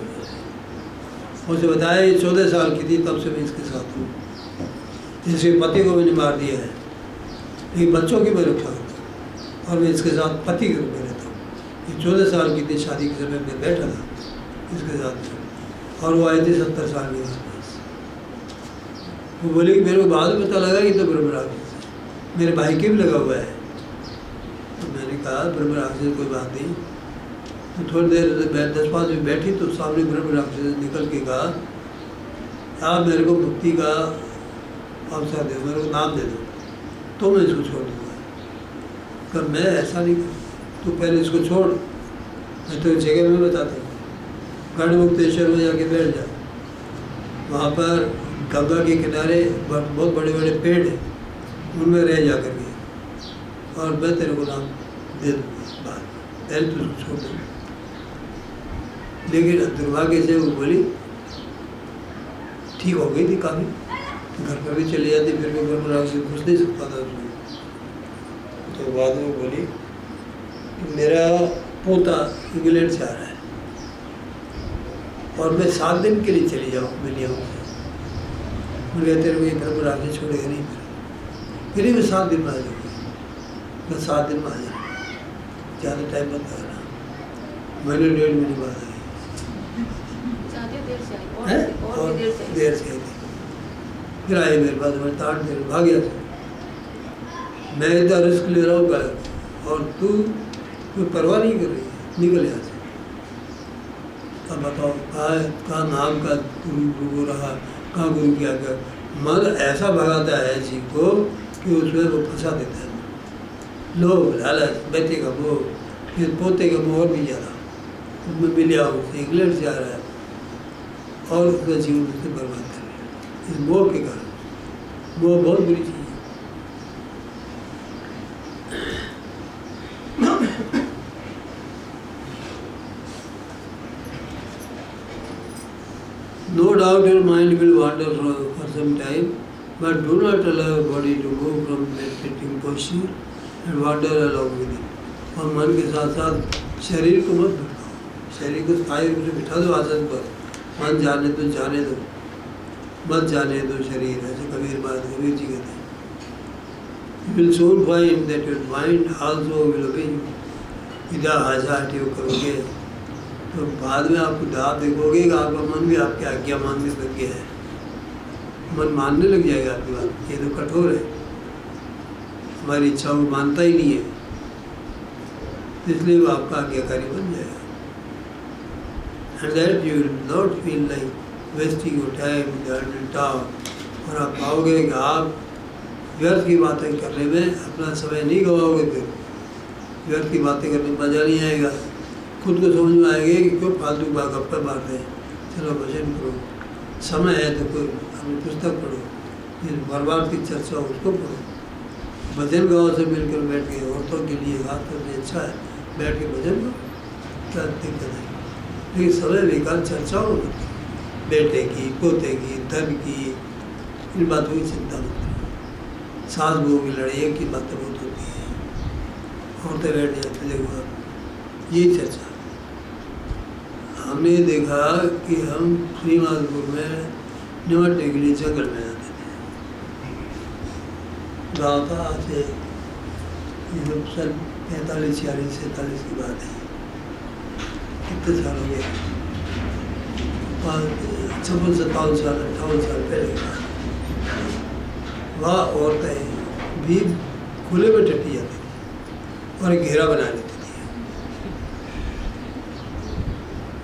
मुझे बताया ये 14 साल की थी, तब से मैं इसके साथ हूँ, इसके पति को मैंने मार दिया है, लेकिन बच्चों की मैं रक्षा करता हूँ, और मैं इसके साथ पति के रूप में रहता हूँ, 14 साल की थी शादी के समय में बैठा था इसके साथ, और वो आए थे 70 साल के आसपास। वो बोले कि मेरे को बाद में पता लगा कि तो ब्रह्मराक्षस मेरे भाई के भी लगा हुआ है। तो मैंने कहा ब्रह्मराक्षस कोई बात नहीं। तो थोड़ी देर 10-5 मिनट बैठी तो सामने ब्रह्मराक्षस निकल के कहा आप मेरे को मुक्ति का अवसर दो, मेरे को नाम दे दो तो मैं इसको छोड़ दूँगा। पर मैं ऐसा नहीं करूँ, तू पहले इसको छोड़, मैं तो जगह में बताता हूँ। गढ़मुक्तेश्वर में जाके बैठ जा, वहाँ पर गंगा के किनारे बहुत बड़े बड़े पेड़ हैं, उनमें रह जा कर के, और मैं तेरे को नाम दे दूँगा बाद में, पहले तू उसको छोड़ दे। लेकिन दुर्भाग्य से वो बोली ठीक हो गई थी काफ़ी, घर पर भी चली जाती, फिर भी ब्रह्मराक्षस से घुस नहीं सकता था उसमें। तो बाद में बोली मेरा पोता इंग्लैंड से आ रहा है और मैं 7 दिन के लिए चली जाऊँ, मिली आऊँ। मुझे तेरे को ये ब्रह्मराक्षस छोड़ेगा नहीं, फिर मैं 7 दिन में आ जाऊँगी, मैं 7 दिन में आ जाऊँगी, ज़्यादा टाइम मत लगाना। मैंने 1.5 महीने बाद आई, और देर से आई थी। फिर आए मेरे पास, मैं 8 दिन भाग गया था। मैं इतना रिस्क ले रहा हूँ गलत, और तू कोई परवाह नहीं कर रही है, निकल यहाँ से। अब बताओ कहाँ नाम का गुरु रहा, कहाँ गुरु किया गया। मन ऐसा भगाता है जी को कि उसमें वो फंसा देता है। लोभ, लालच, बेटे का मोह, फिर पोते का मोह और भी ज़्यादा, उसमें मिल जाओ, इंग्लैंड से आ रहा है और उसका जीवन उससे बर्बाद कर रहा है इस मोह के कारण। मोह बहुत बुरी चीज़ है। No doubt your mind will wander for some time, but do not allow your body to move from meditating posture and wander along with it. और मन के साथ साथ शरीर को मत बिठाओ, शरीर को स्थायी रूप से बिठा दो आसन पर। मन जाने दो, जाने दो, मत जाने दो शरीर, ऐसे कबीर जी कहते हैं। You will soon find that your mind also will obey you. इधर हाथ करोगे तो बाद में आप देखोगे कि आपका मन भी आपकी आज्ञा मानने लग गया है। मन मानने लग जाएगा आपकी बात, ये तो कठोर है, हमारी इच्छा को मानता ही नहीं है, इसलिए वो आपका आज्ञाकारी बन जाएगा। And that you will not feel like wasting your time in the idle talk, और आप पाओगे कि आप व्यर्थ की बातें करने में अपना समय नहीं गवाओगे। फिर व्यर्थ की बातें करने में मजा नहीं आएगा, खुद को समझ में आएगा कि क्यों फालतू गप्पे मारते हैं। चलो भजन करो, समय है तो कोई अपनी पुस्तक पढ़ो, जिस बर्बाद की चर्चा हो उसको पढ़ो। भजन गाँव से मिलकर बैठ के औरतों के लिए खासतौर से अच्छा है, बैठ के भजन करो, क्या दिक्कत है। लेकिन समय बेकार चर्चा हो, बेटे की, पोते की, धन की, इन बातों की चिंता मत करो। सास बहू की लड़ाई की बातें बहुत होती है, औरतें बैठ जाते, देखो यही चर्चा। हमने देखा कि हम श्रीमाधपुर में निमटने के लिए जंगल में जाते थे। गाँव था आज से सन 45, 46, 47 की बात है, कितने साल हो गए, 56, 57 साल, 58 साल पहले की बात। वहाँ औरतें भी खुले में टट्टी जाती थी और एक घेरा बना लेती थी,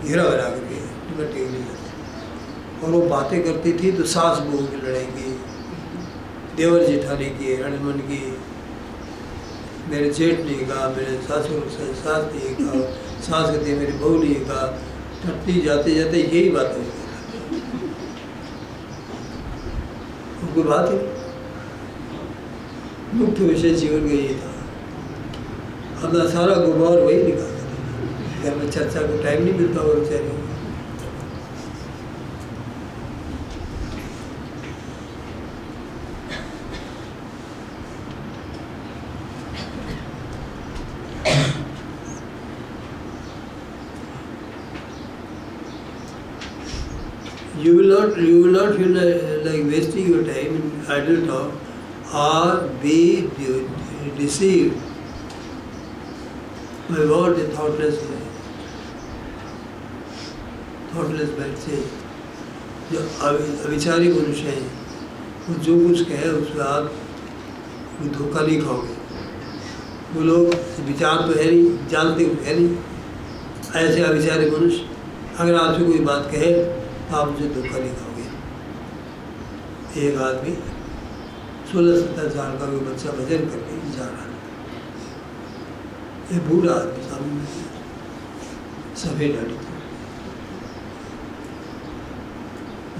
घेरा बना करके निमटने के लिए जाती, और वो बातें करती थी तो सास बहू की लड़ाई की, देवर जेठानी की, रणमन की, मेरे जेठ ने कहा, मेरे सासुर सास ने कहा, सास कहती मेरी बहू ने कहा, टट्टी जाते जाते यही बात है। कोई बात है, मुख्य विषय जीवन का ये था। अपना सारा गुबार वही निकालता था, घर में चर्चा को टाइम नहीं मिलता और बेचारे। You will not feel like wasting your time in idle talk or be deceived My world is thoughtless बैठ से जो अविचारी मनुष्य हैं वो जो कुछ कहे उसमें आप धोखा नहीं खाओगे। वो लोग विचार तो है नहीं, जानते हुए है नहीं, ऐसे अविचारी मनुष्य अगर आपसे कोई बात कहे तो आप उसे धोखा नहीं खाओगे। एक आदमी 16-17 साल का कोई बच्चा भजन करके जा रहा है, ये बूढ़ा आदमी सामने सफ़ेद दाढ़ी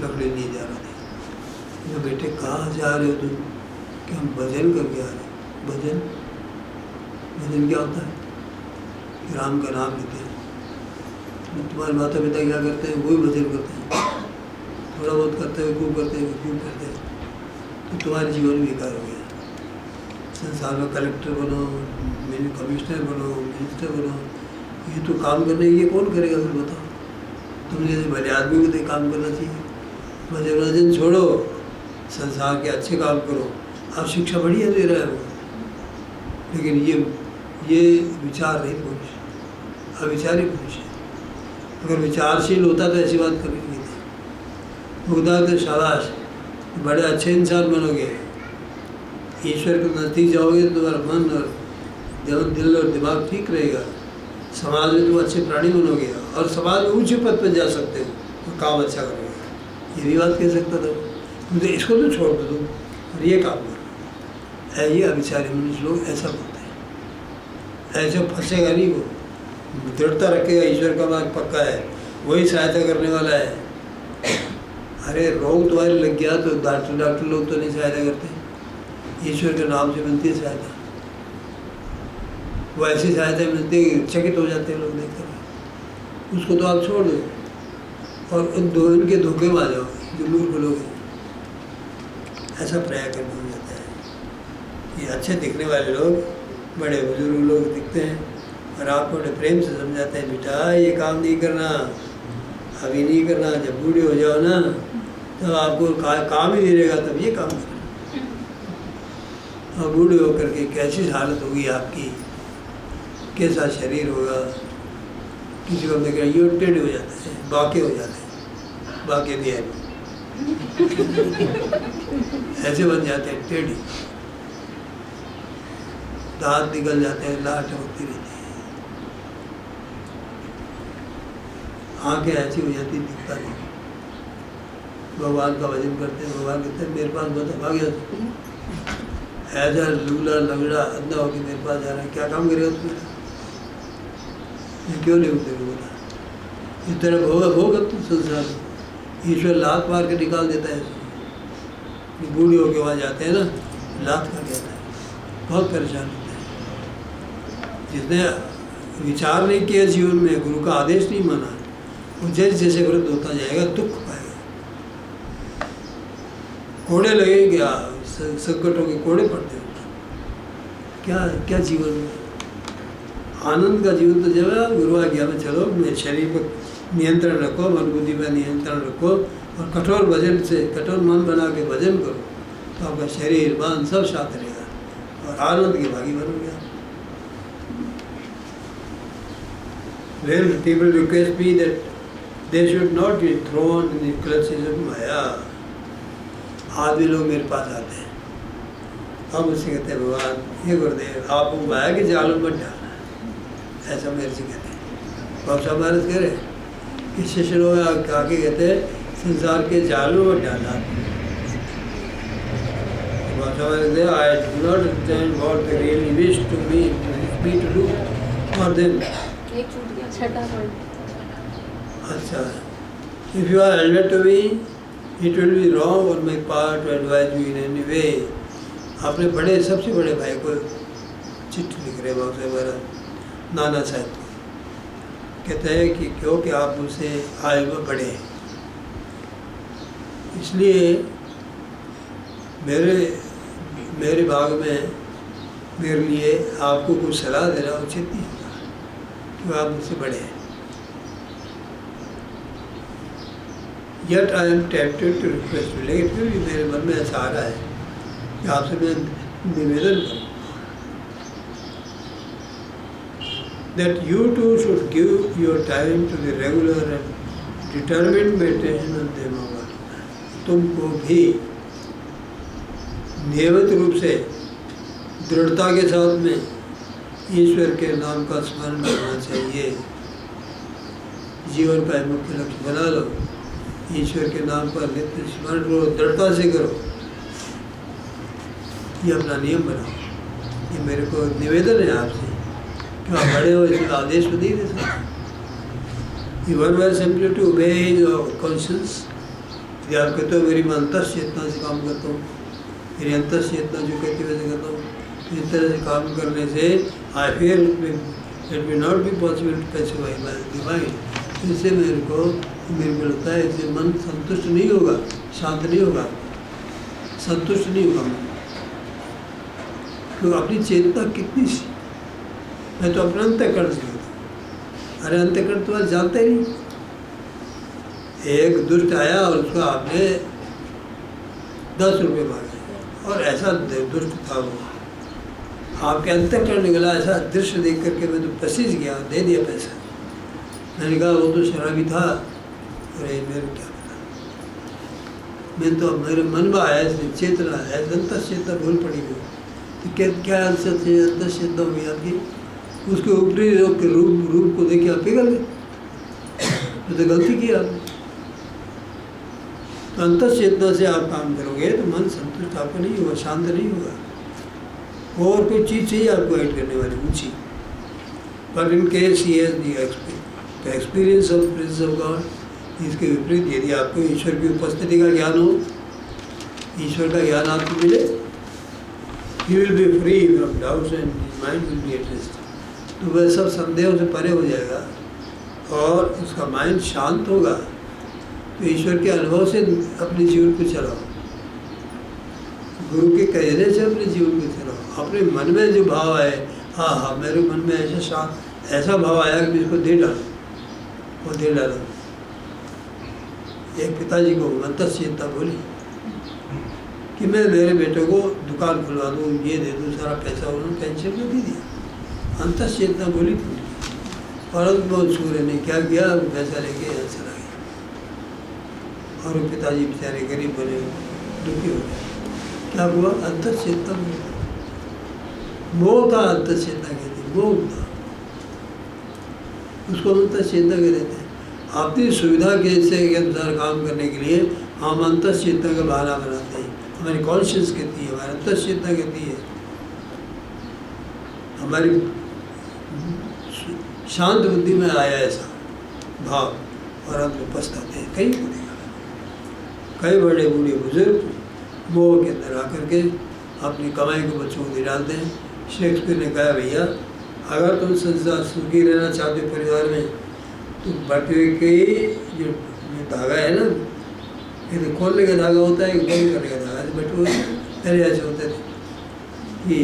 लकड़ी नहीं जा रहा था। तो बेटे कहाँ जा रहे हो तुम? कि हम भजन करके आ रहे हैं। भजन क्या होता है? कि राम का नाम लेते हैं। तुम्हारे माता पिता क्या करते हैं? वही भजन करते हैं, थोड़ा बहुत करते हैं, क्यों करते हैं, क्यों करते हैं। तो तुम्हारे जीवन बेकार हो गया। संसार में कलेक्टर बनो, कमिश्नर बनो, मिनिस्टर बनो, ये तो काम करने ये कौन करेगा फिर बताओ? तुम जैसे भले आदमी को तो काम करना चाहिए। भजन छोड़ो, संसार के अच्छे काम करो। आप शिक्षा बढ़िया दे रहे हो, लेकिन ये विचार नहीं पुरुष, अविचारी पुरुष है। अगर विचारशील होता तो ऐसी बात कभी नहीं थी। मुग्धा तो शाबाश, बड़े अच्छे इंसान बनोगे, ईश्वर के नज़दीक जाओगे तो तुम्हारा मन और दिल और दिमाग ठीक रहेगा। समाज में तुम अच्छे प्राणी बनोगे और समाज में ऊंचे पद पर जा सकते हो और काम अच्छा करोगे। ये भी बात कह सकता था। तो इसको तो छोड़ दो तुम और ये काम करो। ये अविचारी मनुष्य लोग ऐसा बोलते हैं, ऐसे फंसेगा नहीं। वो दृढ़ता रखेगा, ईश्वर का मार्ग पक्का है, वही सहायता करने वाला है। अरे रोग तुम्हारे लग गया तो डॉक्टर लोग तो नहीं सहायता करते, ईश्वर के नाम से मिलती है सहायता। वो ऐसी सहायता मिलती है, चकित हो जाते हैं लोग देखकर। उसको तो आप छोड़ दो और इनके धोखे में आ जाओ जो मूर्ख लोग हैं। ऐसा प्रयास करना हो जाता है। ये अच्छे दिखने वाले लोग, बड़े बुजुर्ग लोग दिखते हैं और आपको बड़े प्रेम से समझाते हैं, बेटा ये काम नहीं करना, अभी नहीं करना, जब बूढ़े हो जाओ ना तब आपको काम ही नहीं रहेगा, तब ये काम करना। और बूढ़े होकर के कैसी हालत होगी आपकी, कैसा शरीर होगा। किसी को देखा ये टेढ़े हो जाते हैं, बाके हो जाते हैं, बाके भी है ऐसे बन जाते हैं टेढ़े, दांत निकल जाते हैं, लाट होती रहती है, आंखें ऐसी हो जाती दिखता नहीं। भगवान का भजन करते हैं, भगवान कहते हैं मेरे पास बता भाग जा, ऐसा लूला लगड़ा अंधा होकर मेरे पास जा रहा है, क्या काम करेगा तुम्हें? क्यों नहीं होते बोला, इस तरह होगा तुम संसार में। ईश्वर लात मार के निकाल देता है। बूढ़े होके वहाँ जाते हैं ना, लात कर देता है, बहुत परेशान होते हैं। जिसने विचार नहीं किया जीवन में, गुरु का आदेश नहीं माना, वो जैसे जैसे वृद्ध होता जाएगा दुख पाएगा, कोड़े लगेंगे, संकटों के कोड़े पड़ते हैं। क्या जीवन में आनंद का जीवन तो जब आप गुरु आज्ञा में चलो, मेरे शरीर पर नियंत्रण रखो, मन बुद्धि पर नियंत्रण रखो और कठोर भजन से कठोर मन बना के भजन करो, तो आपका शरीर मन सब साथ रहेगा और आनंद के भागी बनोगे आप। When people request me that they should not be thrown in the clutches of Maya, आदमी लोग मेरे पास आते हैं, हम उससे कहते हैं भगवान ये गुरुदेव आपको माया के जालों में डालना, ऐसा मेरे से कहते हैं। बाबा साहब महाराज कह रहे कि शिष्य लोग आके कहते हैं संसार के जालों में डाला। बाबा साहब महाराज कहते I do not understand what they really wish to me to do for them. एक छूट गया, छठा पॉइंट। अच्छा, if you are elder to me it will be wrong on my part to advise you in any way. आपने बड़े सबसे बड़े भाई को चिट्ठी लिख रहे बाबा साहब महाराज नाना साहब को, कहते हैं कि क्योंकि आप मुझसे आयु में बड़े हैं, इसलिए मेरे भाग में मेरे लिए आपको कुछ सलाह देना उचित नहीं होगा, क्योंकि आप मुझसे बड़े हैं। Yet I am tempted to request you, लेकिन फिर भी मेरे मन में ऐसा आ रहा है कि आपसे मैं निवेदन करूँ that you too should give your time to the regular and determined meditation on Devamala. तुमको भी नियमित रूप से दृढ़ता के साथ में ईश्वर के नाम का स्मरण करना चाहिए। जीवन का मुख्य लक्ष्य बना लो, ईश्वर के नाम पर नित्य स्मरण करो, दृढ़ता से करो। ये अपना नियम बनाओ। ये मेरे को निवेदन है आपसे, क्यों आप बड़े हो इसलिए आदेश तो नहीं दे सकते। You one were simply to obey your conscious. यदि आप कहते हो मेरी मैं अंतस चेतना से काम करता हूँ, मेरी अंतस चेतना जो कहती है वैसे करता हूँ, तो इस तरह से काम करने से I feel it will not be possible to pacify my divine. इससे मेरे को लगता है इससे मन संतुष्ट नहीं होगा, शांत नहीं होगा, संतुष्ट नहीं होगा मन। क्योंकि अपनी चेतना कितनी सी, मैं तो अपना अंतःकरण से होता। अरे अंतःकरण तो आज जानते ही नहीं। एक दुष्ट आया और उसको आपने 10 रुपये मांगे और ऐसा दुष्ट था वो, आपके अंतःकरण निकला ऐसा दृश्य देख करके मैं तो पसीज गया, दे दिया पैसा। मैंने कहा वो तो शराबी था। अरे मेरे क्या पता, मैं तो मेरे मन में आया इसलिए चेतना है, अंतस चेतना भूल पड़ी हुई। तो क्या अंतस चेतना हुई आपकी? उसके ऊपरी रूप को देखिए आप पिघल गए, तो गलती की आपने। तो अंतस चेतना से आप काम करोगे तो मन संतुष्ट आपको नहीं होगा, शांत नहीं होगा। और कोई चीज़ चाहिए आपको ऐड करने वाली ऊँची। पर in case he has the experience of presence of God, इसके विपरीत यदि आपको ईश्वर की उपस्थिति का ज्ञान हो, ईश्वर का ज्ञान आपको मिले, he will be free from doubts and mind will be at rest. तो वह सब संदेहों से परे हो जाएगा और उसका माइंड शांत होगा। तो ईश्वर के अनुभव से अपने जीवन को चलाओ, गुरु के कहने से अपने जीवन को चलाओ। अपने मन में जो भाव आए, हाँ मेरे मन में ऐसा भाव आया कि इसको दे डालो, वो दे डालो। एक पिताजी को अंतस चेतना बोली कि मैं मेरे बेटे को दुकान खुलवा दूँ, ये दे दूँ, सारा पैसा उन्होंने पेंशन में दे दिया। अंतस चेतना बोली थी, परंतु बहुत सूर्य ने क्या किया, वो पैसा लेके यहाँ चला गया और वो पिताजी बेचारे गरीब बने, दुखी हो गए। क्या हुआ? अंतस चेतना मोह था, अंतस चेतना कहते, मोह था, उसको अंतस चेतना कहते हैं। अपनी सुविधा के अनुसार काम करने के लिए हम अंतस चेतना का बहाना बनाते हैं। हमारी कॉन्शियस कहती है, हमारी अंतस चेतना कहती है, हमारी शांत बुद्धि में आया ऐसा भाव, और हम लोग पछताते हैं। कई को देखा, कई बड़े बूढ़े बुजुर्ग मोह के अंदर आकर के अपनी कमाई को बच्चों को दे डालते हैं। शेक्सपियर ने कहा, भैया अगर तुम संसार सुखी रहना चाहते हो परिवार में, तो बटुए के जो धागा है ना, एक खोलने का धागा होता है, एक बंद करने का धागा। बटुए पहले ऐसे होते थे कि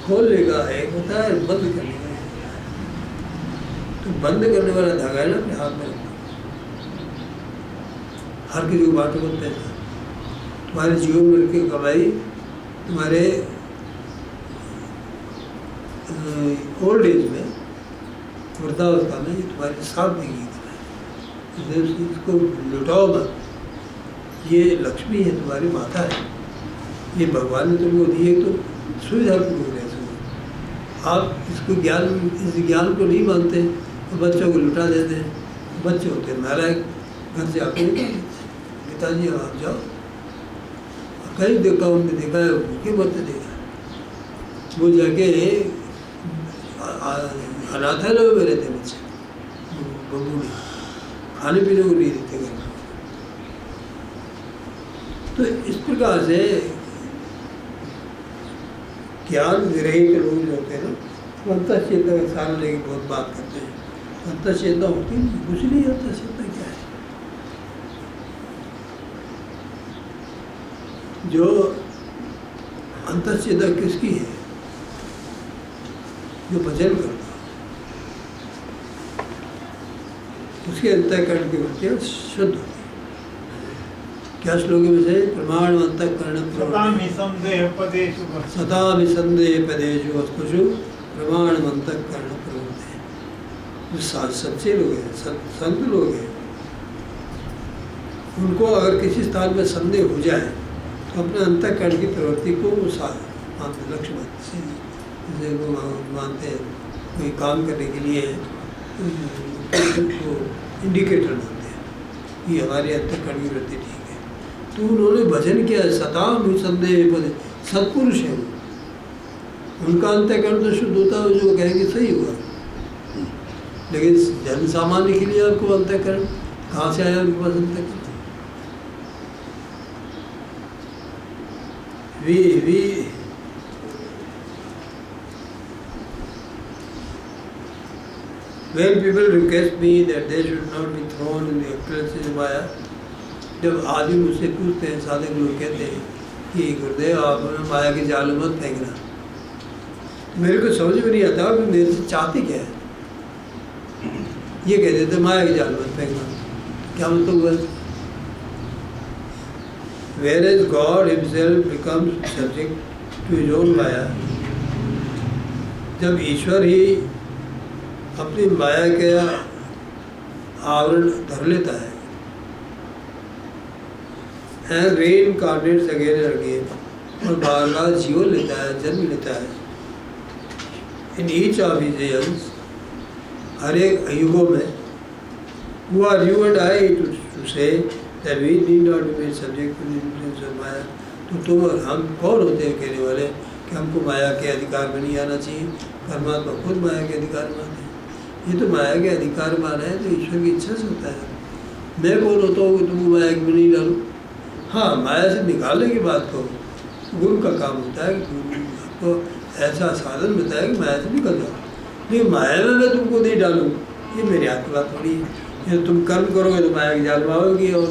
खोलने का एक होता है, बंद करने का। तो बंद करने वाला धागा है ना अपने हाथ में, हर किसी को बांटो मत पैसा। तुम्हारे जीवन में की कमाई तुम्हारे ओल्ड एज में, वृद्धावस्था में, ये तुम्हारे साथ देगी कमाई, इसको लुटाओ मत। ये लक्ष्मी है, तुम्हारी माता है, ये भगवान ने तुमको दी है, तो सुविधापूर्वक रह सको। आप इसको इस ज्ञान को नहीं मानते तो बच्चों को लुटा देते हैं। बच्चे होते हैं नालायक, घर से आपको निकाल देते, पिताजी आप जाओ। कई देखा, उनने देखा है, भूखे मरते देखा, वो जाके अनाथालय में रहते बच्चे, बबू में खाने पीने को नहीं देते घर। तो इस प्रकार से ज्ञान विरहित लोग जो होते हैं ना, अंतस चेतना का सहारा लेके बहुत बात करते हैं। अंतस चेतना होती नहीं, कुछ नहीं। अंतस चेतना क्या है? जो अंतस चेतना किसकी है? जो भजन करता, उसके अंतःकरण की वृत्तियाँ शुद्ध होती है। क्या श्लोक में से? प्रमाण अंतःकरण सता निसंदेह पदेषु सता विसंदेह पदेषु वस्तुषु प्रमाण अंतःकरण प्रवृत्ति। जो सच्चे लोग हैं, संत लोग हैं, उनको अगर किसी स्थान में संदेह हो जाए तो अपने अंतःकरण की प्रवृत्ति को वो मानते, लक्ष्य मानते, जैसे वो मानते हैं कोई काम करने के लिए वो इंडिकेटर मानते हैं कि हमारे अंतःकरण की वृत्ति ठीक है। तो उन्होंने भजन किया, सताम संदेह पद, सत्पुरुष है वो, उनका अंतःकरण तो शुद्ध होता है, जो कहेंगे सही हुआ। लेकिन जन सामान्य के लिए आपको अंतःकरण कहाँ से आया उनके पास अंतःकरण? When people request me that they should not be thrown in the occurrences of Maya, जब आदमी मुझसे पूछते हैं, साधक लोग कहते हैं कि गुरुदेव आप हमें माया के जाल में मत फेंकना, मेरे को समझ में नहीं आता कि मेरे से चाहते क्या है। ये कह देते माया के जाल में मत फेंकना, क्या मतलब हुआ? Whereas God himself becomes subject to his own माया, जब ईश्वर ही अपनी माया के आवरण धर लेता है, and reincarnates again and again, और बार-बार जीवन लेता है, जन्म लेता है, in each of his years, हर एक युगों में, who are you and I to say that we need not be made subject to the influence of माया? तो तुम और हम कौन होते हैं कहने वाले कि हमको माया के अधिकार में नहीं आना चाहिए? परमात्मा खुद माया के अधिकार में आते हैं। ये तो माया के अधिकार माना है तो ईश्वर की इच्छा से होता है। मैं कौन होता हूँ कि तुमको माया में नहीं डालूँ? हाँ, माया से निकालने की बात कहो, गुरु का काम होता है कि गुरु आपको ऐसा साधन बताया कि माया से निकल जाओ। लेकिन माया में मैं तुमको नहीं डालूँ, ये मेरी हाथ की बात थोड़ी है। ये तुम कर्म करोगे तो माया की जाल में आओगी और